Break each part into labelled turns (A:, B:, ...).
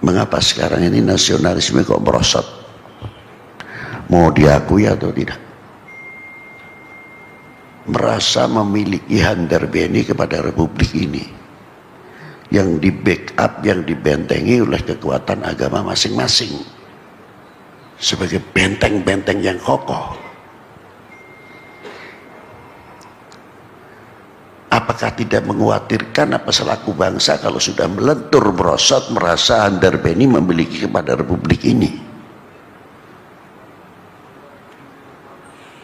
A: Mengapa sekarang ini nasionalisme kok merosot? Mau diakui atau tidak? Merasa memiliki handarbeni kepada republik ini yang di backup, yang dibentengi oleh kekuatan agama masing-masing sebagai benteng-benteng yang kokoh. Apakah tidak mengkhawatirkan apa selaku bangsa kalau sudah melentur merosot, merasa handarbeni memiliki kepada republik ini?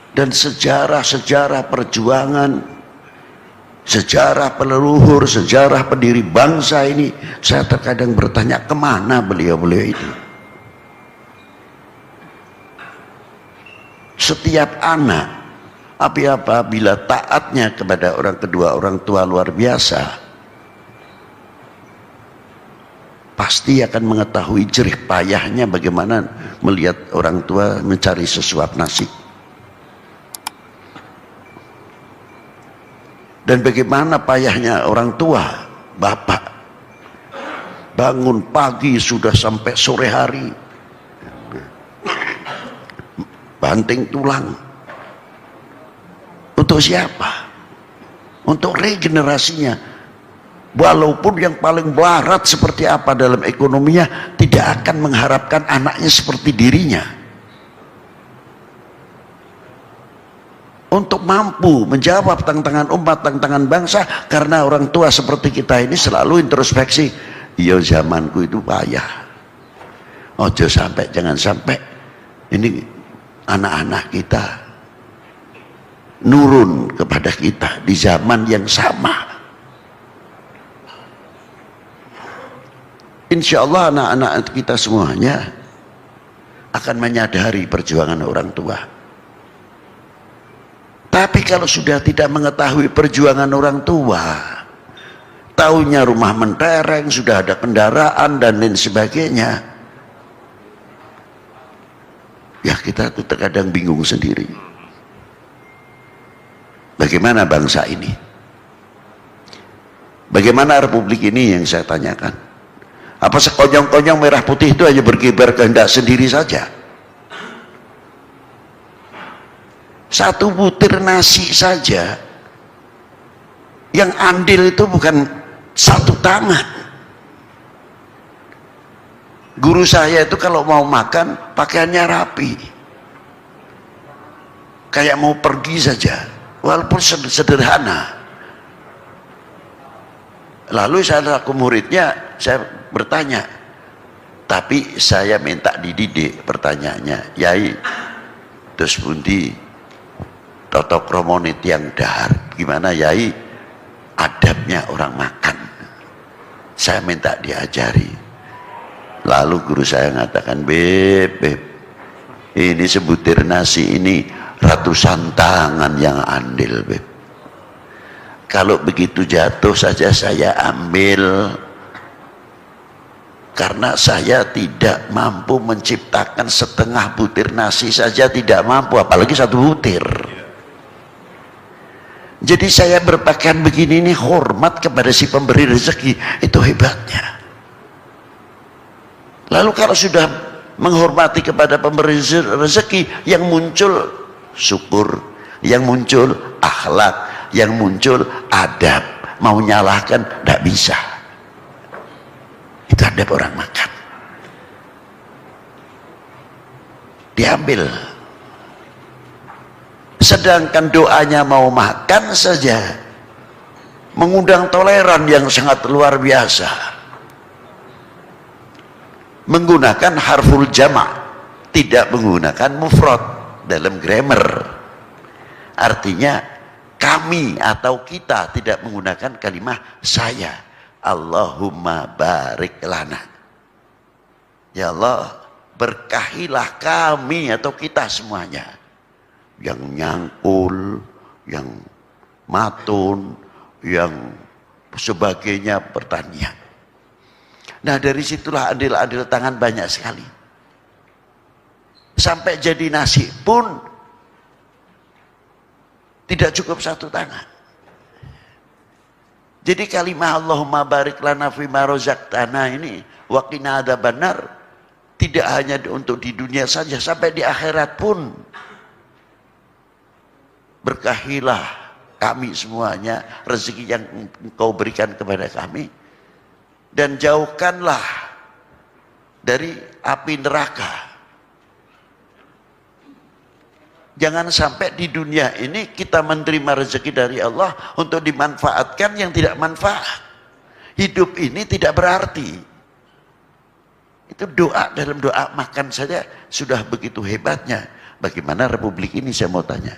A: Dan sejarah-sejarah perjuangan, sejarah peleluhur, sejarah pendiri bangsa ini, saya terkadang bertanya kemana beliau-beliau itu. Setiap anak apabila taatnya kepada orang kedua orang tua luar biasa, pasti akan mengetahui jerih payahnya bagaimana melihat orang tua mencari sesuap nasi. Dan bagaimana payahnya orang tua, bapak, bangun pagi sudah sampai sore hari, banting tulang. Untuk siapa? Untuk regenerasinya. Walaupun yang paling barat seperti apa dalam ekonominya, tidak akan mengharapkan anaknya seperti dirinya. Untuk mampu menjawab tantangan umat, tantangan bangsa, karena orang tua seperti kita ini selalu introspeksi. Iya, zamanku itu payah. Ojo sampai, jangan sampai ini anak-anak kita nurun kepada kita di zaman yang sama. Insya Allah anak-anak kita semuanya akan menyadari perjuangan orang tua. Tapi kalau sudah tidak mengetahui perjuangan orang tua, taunya rumah mentereng, sudah ada kendaraan dan lain sebagainya, ya kita tuh terkadang bingung sendiri. Bagaimana bangsa ini? Bagaimana republik ini yang saya tanyakan? Apa sekonyong-konyong merah putih itu hanya berkibar kehendak sendiri saja? Satu butir nasi saja yang andil itu bukan satu tangan. Guru saya itu kalau mau makan pakaiannya rapi, kayak mau pergi saja, walaupun sederhana. Lalu saya selaku muridnya, saya bertanya, tapi saya minta dididik. Pertanyaannya, Yai, terus pundi toto kromonit yang dahar, gimana Yai adabnya orang makan? Saya minta diajari. Lalu guru saya mengatakan, Beb, ini sebutir nasi ini ratusan tangan yang andil, Beb. Kalau begitu jatuh saja saya ambil, karena saya tidak mampu menciptakan setengah butir nasi saja, tidak mampu, apalagi satu butir. Jadi saya berpakaian begini ini hormat kepada si pemberi rezeki, itu hebatnya. Lalu kalau sudah menghormati kepada pemberi rezeki, yang muncul syukur, yang muncul akhlak, yang muncul adab. Mau nyalahkan tidak bisa. Itu adab orang makan. Diambil. Sedangkan doanya mau makan saja mengundang toleran yang sangat luar biasa, menggunakan harful jama', tidak menggunakan mufrad dalam grammar. Artinya kami atau kita tidak menggunakan kalimat saya. Allahumma barik lana, ya Allah berkahilah kami atau kita semuanya, yang nyangkul, yang matun, yang sebagainya pertanian. Nah dari situlah andil-andil tangan banyak sekali. Sampai jadi nasi pun tidak cukup satu tangan. Jadi kalimah Allahumma barik lana fima razaqtana ini wa qina adzabannar tidak hanya untuk di dunia saja, sampai di akhirat pun. Berkahilah kami semuanya rezeki yang Engkau berikan kepada kami, dan jauhkanlah dari api neraka. Jangan sampai di dunia ini kita menerima rezeki dari Allah untuk dimanfaatkan yang tidak manfaat. Hidup ini tidak berarti. Itu doa, dalam doa makan saja sudah begitu hebatnya. Bagaimana republik ini, saya mau tanya.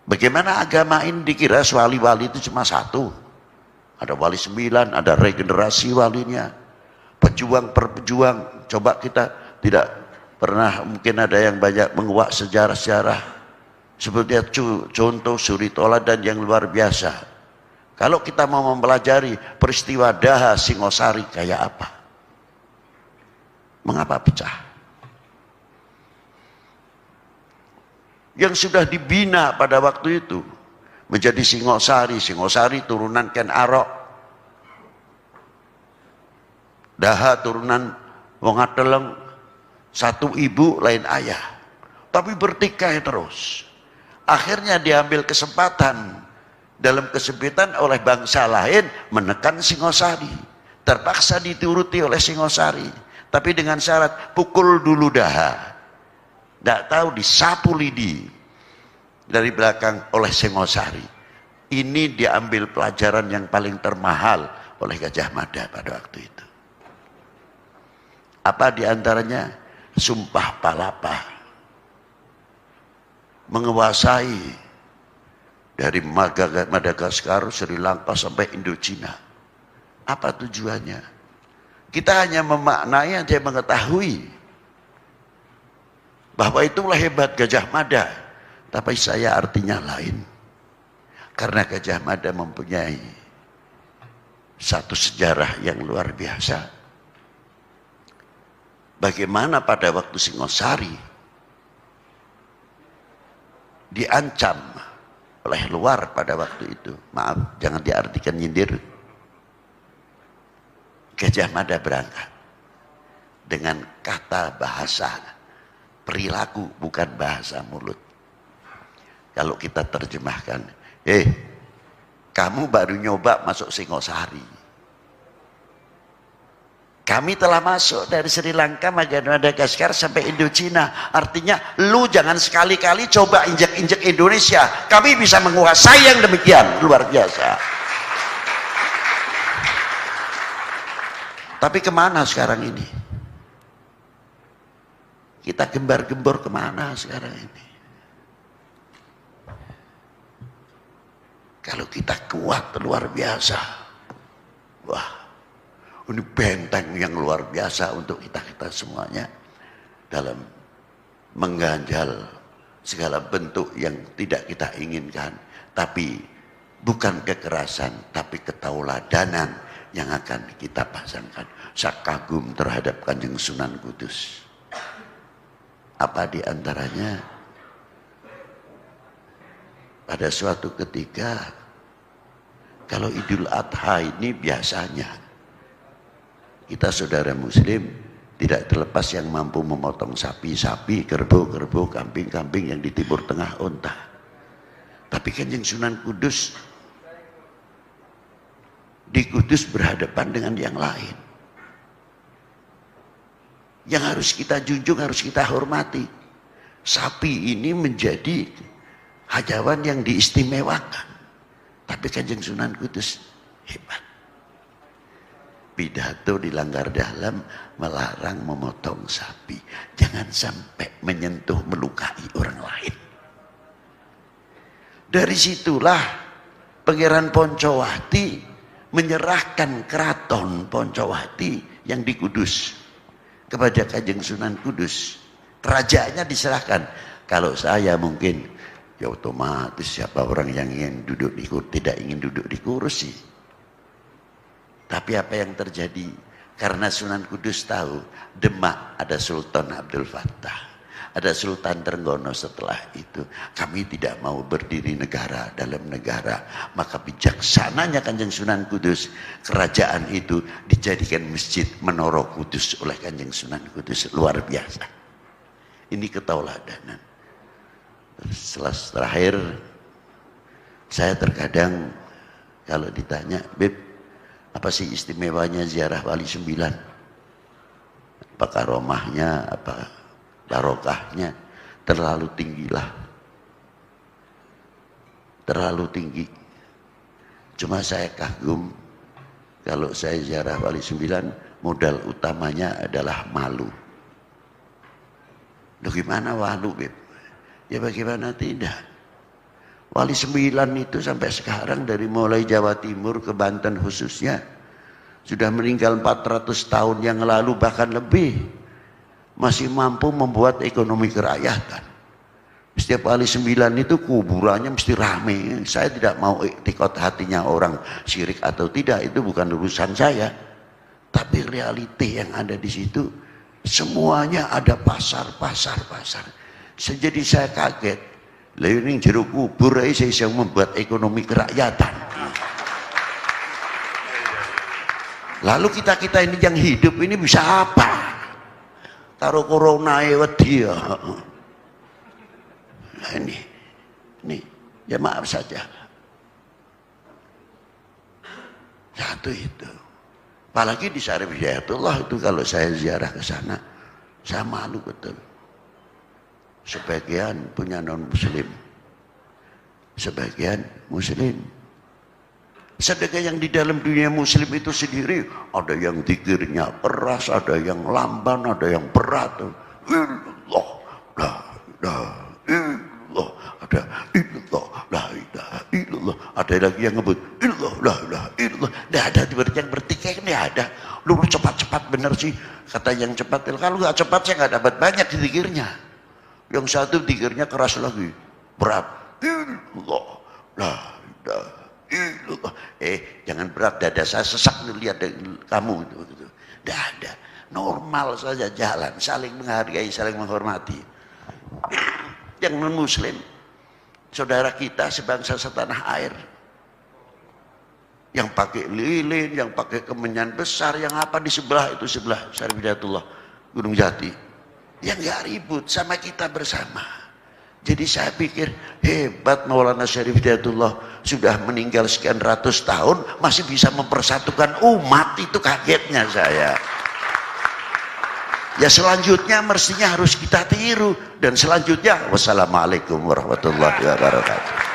A: Bagaimana agama ini dikira wali-wali itu cuma satu. Ada wali 9, ada regenerasi walinya. Pejuang-perpejuang. Coba kita tidak pernah, mungkin ada yang banyak menguak sejarah-sejarah seperti contoh suri toladan yang luar biasa. Kalau kita mau mempelajari peristiwa Daha Singosari kayak apa, mengapa pecah, yang sudah dibina pada waktu itu menjadi Singosari. Singosari turunan Ken Arok, Daha turunan Wong Ateleng, satu ibu lain ayah, tapi bertikai terus. Akhirnya diambil kesempatan dalam kesempitan oleh bangsa lain menekan Singosari. Terpaksa dituruti oleh Singosari, tapi dengan syarat pukul dulu Daha. Tidak tahu disapu lidi dari belakang oleh Singosari. Ini diambil pelajaran yang paling termahal oleh Gajah Mada pada waktu itu. Apa diantaranya? Sumpah Palapa, menguasai dari Madagaskar, Sri Lanka sampai Indochina. Apa tujuannya? Kita hanya memaknai, hanya mengetahui bahwa itulah hebat Gajah Mada, tapi saya artinya lain. Karena Gajah Mada mempunyai satu sejarah yang luar biasa. Bagaimana pada waktu Singosari diancam oleh luar pada waktu itu. Maaf, jangan diartikan nyindir. Gajah Mada berangkat dengan kata bahasa perilaku, bukan bahasa mulut. Kalau kita terjemahkan, kamu baru nyoba masuk Singosari. Kami telah masuk dari Sri Lanka, Madagaskar sampai Indochina. Artinya, lu jangan sekali-kali coba injek-injek Indonesia. Kami bisa menguasai yang demikian. Luar biasa. Tapi kemana sekarang ini? Kita gembar-gembor kemana sekarang ini? Kalau kita kuat luar biasa. Wah. Ini benteng yang luar biasa untuk kita semuanya dalam mengganjal segala bentuk yang tidak kita inginkan, tapi bukan kekerasan, tapi ketauladanan yang akan kita pasangkan. Saya kagum terhadap Kanjeng Sunan Kudus. Apa di antaranya? Pada suatu ketika, kalau Idul Adha ini biasanya kita saudara muslim tidak terlepas yang mampu memotong sapi-sapi, kerbau-kerbau, kambing-kambing yang di Timur Tengah unta. Tapi Kanjeng Sunan Kudus di Kudus berhadapan dengan yang lain. Yang harus kita junjung, harus kita hormati. Sapi ini menjadi hajawan yang diistimewakan. Tapi Kanjeng Sunan Kudus hebat. Pidato di Langgar Dalam melarang memotong sapi. Jangan sampai menyentuh, melukai orang lain. Dari situlah Pangeran Poncowati menyerahkan keraton Poncowati yang di Kudus kepada Kanjeng Sunan Kudus. Kerajaannya diserahkan. Kalau saya mungkin, ya otomatis siapa orang yang ingin duduk di kursi, tidak ingin duduk di kursi. Tapi apa yang terjadi? Karena Sunan Kudus tahu Demak ada Sultan Abdul Fattah, ada Sultan Trenggono setelah itu. Kami tidak mau berdiri negara dalam negara. Maka bijaksananya Kanjeng Sunan Kudus, kerajaan itu dijadikan masjid Menara Kudus oleh Kanjeng Sunan Kudus. Luar biasa. Ini ketauladanan. Setelah terakhir, saya terkadang kalau ditanya, Beb, apa sih istimewanya ziarah Wali Sembilan? Apa karomahnya, apa barokahnya? Terlalu tinggilah, terlalu tinggi. Cuma saya kagum kalau saya ziarah Wali Sembilan, modal utamanya adalah malu. Loh gimana malu, Beb? Ya bagaimana tidak? Wali Sembilan itu sampai sekarang dari mulai Jawa Timur ke Banten khususnya sudah meninggal 400 tahun yang lalu bahkan lebih, masih mampu membuat ekonomi kerakyatan. Setiap Wali Sembilan itu kuburannya mesti rame. Saya tidak mau iktikot hatinya orang syirik atau tidak, itu bukan urusan saya. Tapi realiti yang ada di situ semuanya ada pasar. Jadi saya kaget. Lah ini jero kubur saya bisa membuat ekonomi kerakyatan. Lalu kita ini yang hidup ini bisa apa? Karo corona wedi ya. Nah ini ya maaf saja. Satu itu. Apalagi di Syarif Hidayatullah itu kalau saya ziarah ke sana, saya malu betul. Sebagian punya non muslim, sebagian muslim. Sedangkan yang di dalam dunia muslim itu sendiri ada yang zikirnya keras, ada yang lamban, ada yang berat. Illallah, la ilaha illallah, ada illallah, la ilaha illallah. Ada lagi yang ngebut illallah, la ilaha illallah. Tidak ada yang bertikai, ini ada. Lu cepat-cepat bener sih kata yang cepat. Kalau nggak cepat saya nggak dapat banyak di zikirnya. Yang satu zikirnya keras lagi, berat. Illallah, la ilaha. Jangan berat, dada saya sesak lihat kamu itu. Tidak ada, normal saja jalan, saling menghargai, saling menghormati. Yang non muslim, saudara kita sebangsa setanah air, yang pakai lilin, yang pakai kemenyan besar, yang apa di sebelah itu sebelah Syarif Hidayatullah Gunung Jati, yang nggak ribut sama kita bersama. Jadi saya pikir hebat Maulana Syarif Hidayatullah, sudah meninggal sekian ratus tahun masih bisa mempersatukan umat. Itu kagetnya saya. Ya selanjutnya mestinya harus kita tiru. Dan selanjutnya wassalamualaikum warahmatullahi wabarakatuh.